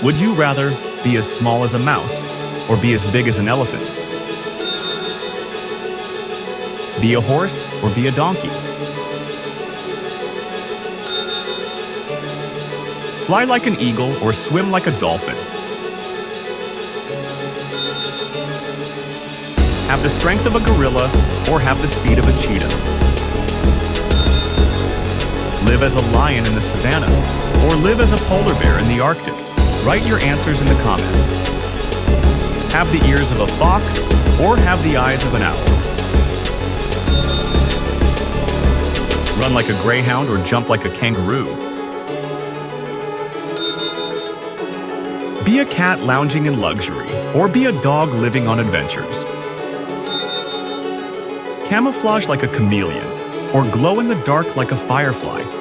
Would you rather be as small as a mouse or be as big as an elephant? Be a horse or be a donkey? Fly like an eagle or swim like a dolphin? Have the strength of a gorilla or have the speed of a cheetah? Live as a lion in the savannah or live as a polar bear in the Arctic? Write your answers in the comments. Have the ears of a fox or have the eyes of an owl? Run like a greyhound or jump like a kangaroo? Be a cat lounging in luxury or be a dog living on adventures? Camouflage like a chameleon or glow in the dark like a firefly?